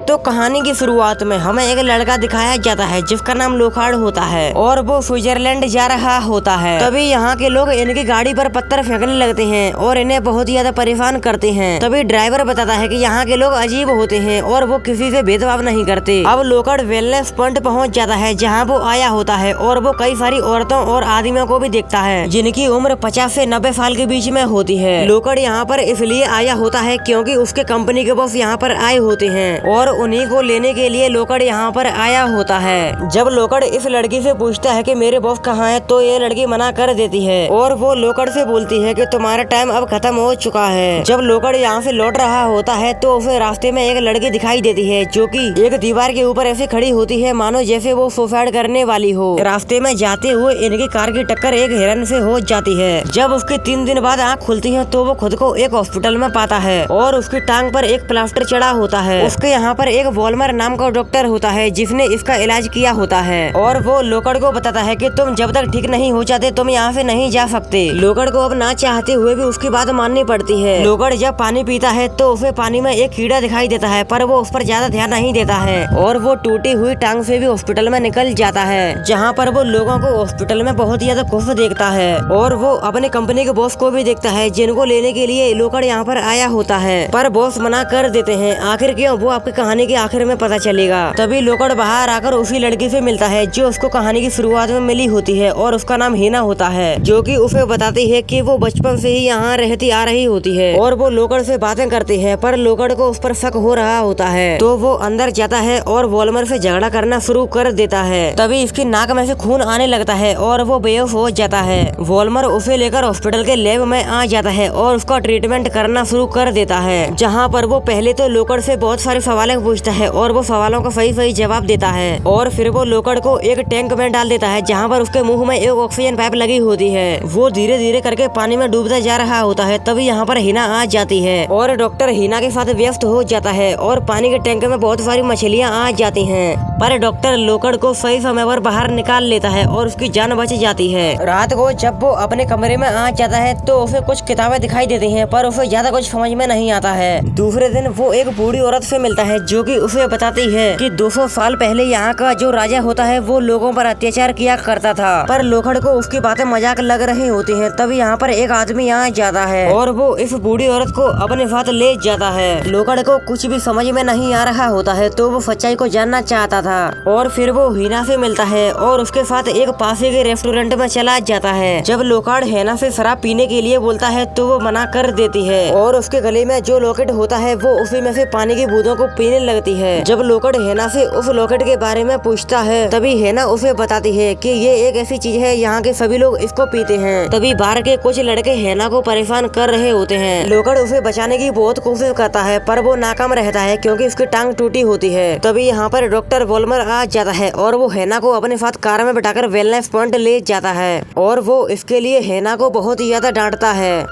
तो कहानी की शुरुआत में हमें एक लड़का दिखाया जाता है जिसका नाम लोखाड़ होता है और वो स्विट्जरलैंड जा रहा होता है। तभी यहाँ के लोग इनकी गाड़ी पर पत्थर फेंकने लगते हैं और इन्हें बहुत ज्यादा परेशान करते हैं। तभी ड्राइवर बताता है कि यहाँ के लोग अजीब होते हैं और वो किसी से भेदभाव नहीं करते। अब लोखाड़ वेलनेस पॉइंट पहुँच जाता है जहाँ वो आया होता है और वो कई सारी औरतों और आदमियों को भी देखता है जिनकी उम्र 50 से 90 साल के बीच में होती है। लोखाड़ यहाँ पर इसलिए आया होता है क्योंकि उसके कंपनी के बॉस यहाँ पर आए होते हैं और उन्हीं को लेने के लिए लोखाड़ यहाँ पर आया होता है। जब लोखाड़ इस लड़की से पूछता है कि मेरे बॉस कहाँ है तो ये लड़की मना कर देती है और वो लोखाड़ से बोलती है कि तुम्हारा टाइम अब खत्म हो चुका है। जब लोखाड़ यहाँ से लौट रहा होता है तो उसे रास्ते में एक लड़की दिखाई देती है जो कि एक दीवार के ऊपर ऐसे खड़ी होती है मानो जैसे वो सुसाइड करने वाली हो। रास्ते में जाते हुए इनकी कार की टक्कर एक हिरन से हो जाती है। जब उसकी 3 दिन बाद आँख खुलती है तो वो खुद को एक हॉस्पिटल में पाता है और उसकी टांग पर एक प्लास्टर चढ़ा होता है। उसके यहाँ पर एक वॉल्मर नाम का डॉक्टर होता है जिसने इसका इलाज किया होता है और वो लोखाड़ को बताता है कि तुम जब तक ठीक नहीं हो जाते तुम यहाँ से नहीं जा सकते। लोखाड़ को अब ना चाहते हुए भी उसकी बात माननी पड़ती है। लोखाड़ जब पानी पीता है तो उसे पानी में एक कीड़ा दिखाई देता है पर वो उस पर ज्यादा ध्यान नहीं देता है और वो टूटी हुई टांग से भी हॉस्पिटल में निकल जाता है जहाँ पर वो लोगों को हॉस्पिटल में बहुत ज्यादा खुश देखता है और वो अपने कंपनी के बॉस को भी देखता है जिनको लेने के लिए लोखाड़ यहाँ पर आया होता है पर बॉस मना कर देते हैं। आखिर क्यों वो आपकी कहानी के आखिर में पता चलेगा। तभी लोखाड़ बाहर आकर उसी लड़की से मिलता है जो उसको कहानी की शुरुआत में मिली होती है और उसका नाम हिना होता है जो कि उसे बताती है कि वो बचपन से ही यहाँ रहती आ रही होती है और वो लोखाड़ से बातें करती है पर लोखाड़ को उस पर शक हो रहा होता है तो वो अंदर जाता है और वॉल्मर से झगड़ा करना शुरू कर देता है। तभी इसकी नाक में से खून आने लगता है और वो बेहोश हो जाता है। वॉल्मर उसे लेकर हॉस्पिटल के लैब में आ जाता है और उसका ट्रीटमेंट करना शुरू कर देता है जहाँ पर वो पहले तो लोखाड़ से बहुत सारे सवाल पूछता है और वो सवालों का सही जवाब देता है और फिर वो लोखाड़ को एक टैंक में डाल देता है जहाँ पर उसके मुंह में एक ऑक्सीजन पाइप लगी होती है। वो धीरे धीरे करके पानी में डूबता जा रहा होता है। तभी यहाँ पर हिना आ जाती है और डॉक्टर हिना के साथ व्यस्त हो जाता है और पानी के टैंक में बहुत सारी मछलियाँ आ जाती हैं पर डॉक्टर लोखाड़ को सही समय पर बाहर निकाल लेता है और उसकी जान बच जाती है। रात को जब वो अपने कमरे में आ जाता है तो उसे कुछ किताबें दिखाई देती हैं पर उसे ज्यादा कुछ समझ में नहीं आता है। दूसरे दिन वो एक बूढ़ी औरत से मिलता है जो कि उसे बताती है कि 200 साल पहले यहाँ का जो राजा होता है वो लोगों पर अत्याचार किया करता था पर लोखाड़ को उसकी बातें मजाक लग रही होती हैं। तभी यहाँ पर एक आदमी आ जाता है और वो इस बूढ़ी औरत को अपने साथ ले जाता है। लोखाड़ को कुछ भी समझ में नहीं आ रहा होता है तो वो सच्चाई को जानना चाहता था और फिर वो हिना से मिलता है और उसके साथ एक पास के रेस्टोरेंट में चला जाता है। जब लोखाड़ हिना से शराब पीने के लिए बोलता है तो वो मना कर देती है और उसके गले में जो लॉकेट होता है वो उसी में से पानी की बूंदों को पीने लगती है। जब लोखाड़ हिना से उस लॉकेट के बारे में पूछता है तभी हिना उसे बताती है कि ये एक ऐसी चीज है यहाँ के सभी लोग इसको पीते हैं। तभी बाहर के कुछ लड़के हिना को परेशान कर रहे होते हैं। लोखाड़ उसे बचाने की बहुत कोशिश करता है पर वो नाकाम रहता है क्योंकि उसकी टांग टूटी होती है। तभी यहाँ पर डॉक्टर वॉल्मर आ जाता है और वो हिना को अपने साथ कार में बिठाकर वेलनेस पॉइंट ले जाता है और वो इसके लिए हिना को बहुत ही ज्यादा डांटता है।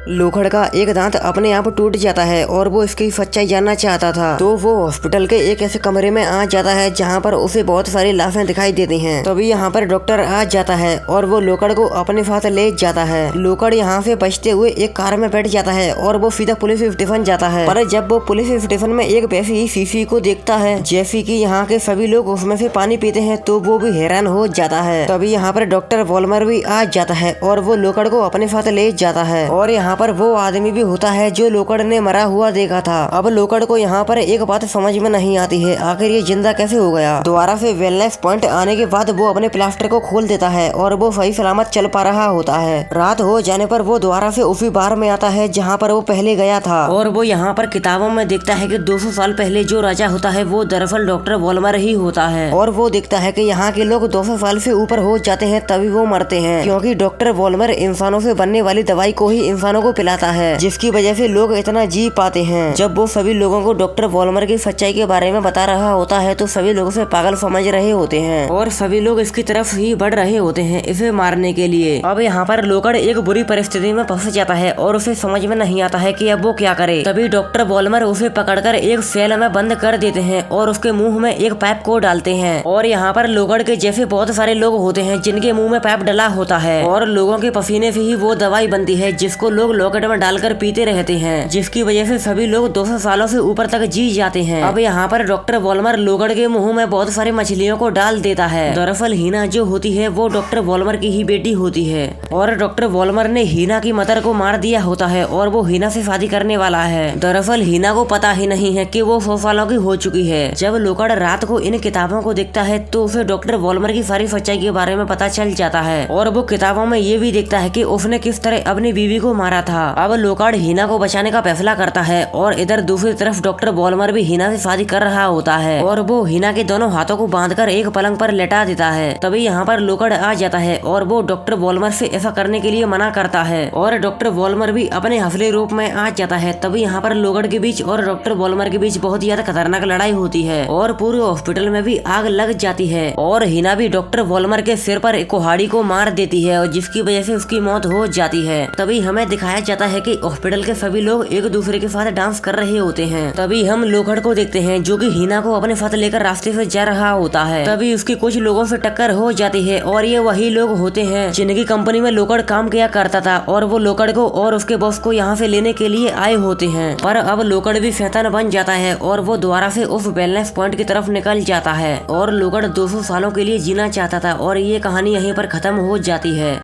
लोखाड़ का एक दांत अपने आप टूट जाता है और वो इसकी सच्चाई जानना चाहता था तो वो हॉस्पिटल के एक ऐसे कमरे में आ जाता है जहाँ पर उसे बहुत सारी लाशें दिखाई देती हैं। तभी यहाँ पर डॉक्टर आ जाता है और वो लोखाड़ को अपने साथ ले जाता है। लोखाड़ यहाँ से बचते हुए एक कार में बैठ जाता है और वो सीधा पुलिस स्टेशन जाता है पर जब वो पुलिस स्टेशन में एक वैसी ही शीशी को देखता है जैसी की यहाँ के सभी लोग उसमें से पानी पीते हैं तो वो भी हैरान हो जाता है। तभी यहाँ पर डॉक्टर वॉल्मर भी आ जाता है और वो लोखाड़ को अपने साथ ले जाता है और यहाँ पर वो आदमी भी होता है जो लोखाड़ ने मरा हुआ देखा था। अब लोखाड़ को यहाँ पर एक बात समझ में नहीं आती है आखिर ये जिंदा कैसे हो गया। दोबारा से वेलनेस पॉइंट आने के बाद वो अपने प्लास्टर को खोल देता है और वो सही सलामत चल पा रहा होता है। रात हो जाने पर वो दोबारा से उसी बार में आता है जहाँ पर वो पहले गया था और वो यहाँ पर किताबों में देखता है कि 200 साल पहले जो राजा होता है वो दरअसल डॉक्टर वॉल्मर ही होता है और वो देखता है कि यहाँ के लोग 200 साल से ऊपर हो जाते हैं तभी वो मरते हैं क्योंकि डॉक्टर वॉल्मर इंसानों से बनने वाली दवाई को ही इंसानों को पिलाता है जिसकी वजह से लोग इतना जी पाते हैं। जब वो सभी लोगों को डॉक्टर वॉल्मर की सच्चाई के बारे में बता रहा होता है तो सभी लोग उसे पागल समझ रहे होते हैं और सभी लोग इसकी तरफ ही बढ़ रहे होते हैं इसे मारने के लिए। अब यहाँ पर लोखाड़ एक बुरी परिस्थिति में फंस जाता है और उसे समझ में नहीं आता है कि अब वो क्या करे। तभी डॉक्टर वॉल्मर उसे पकड़कर एक सेल में बंद कर देते हैं और उसके मुंह में एक पाइप को डालते हैं और यहाँ पर लोखाड़ के जैसे बहुत सारे लोग होते हैं जिनके मुंह में पाइप डला होता है और लोगों के पसीने से ही वो दवाई बनती है जिसको लोग लोग लॉकेट में डालकर पीते रहते हैं, जिसकी वजह से सभी लोग 200 सालों से ऊपर तक जी जाते हैं। अब यहाँ पर डॉक्टर वॉल्मर लोगड़ के मुंह में बहुत सारी मछलियों को डाल देता है। दरअसल हीना जो होती है वो डॉक्टर वॉल्मर की ही बेटी होती है और डॉक्टर वॉल्मर ने हीना की मदर को मार दिया होता है और वो हीना से शादी करने वाला है। दरअसल हीना को पता ही नहीं है कि वो 100 सालों की हो चुकी है। जब लोकड़ रात को इन किताबों को देखता है तो उसे डॉक्टर वॉल्मर की सारी सच्चाई के बारे में पता चल जाता है और वो किताबों में ये भी देखता है कि उसने किस तरह अपनी बीवी को मारा था। अब लोकड़ हीना को बचाने का फैसला करता है और इधर दूसरी तरफ डॉक्टर वॉल्मर भी हीना से शादी कर रहा होता है और वो हीना के दोनों हाथों को बांधकर एक पलंग पर लेटा देता है। तभी यहाँ पर लोकड़ आ जाता है और वो डॉक्टर वॉल्मर से ऐसा करने के लिए मना करता है और डॉक्टर वॉल्मर भी अपने असली रूप में आ जाता है। तभी यहाँ पर लोकड़ के बीच और डॉक्टर वॉल्मर के बीच बहुत ज्यादा खतरनाक लड़ाई होती है और पूरे हॉस्पिटल में भी आग लग जाती है और हीना भी डॉक्टर वॉल्मर के सिर पर एक कुल्हाड़ी को मार देती है और जिसकी वजह से उसकी मौत हो जाती है। तभी हमें दिखाया जाता है कि हॉस्पिटल के सभी लोग एक दूसरे के साथ डांस कर रहे होते हैं। तभी हम लोखड़ को देखते हैं जो कि हीना को अपने साथ लेकर रास्ते से जा रहा होता है। तभी उसकी कुछ लोगों से टक्कर हो जाती है और ये वही लोग होते हैं जिनकी कंपनी में लोकड़ काम किया करता था और वो लोकड़ को और उसके बॉस को यहाँ से लेने के लिए आए होते हैं। पर अब लोकड़ भी शैतान बन जाता है और वो दोबारा से उस वेलनेस पॉइंट की तरफ निकल जाता है और लोकड़ 200 सालों के लिए जीना चाहता था और ये कहानी यहीं पर खत्म हो जाती है।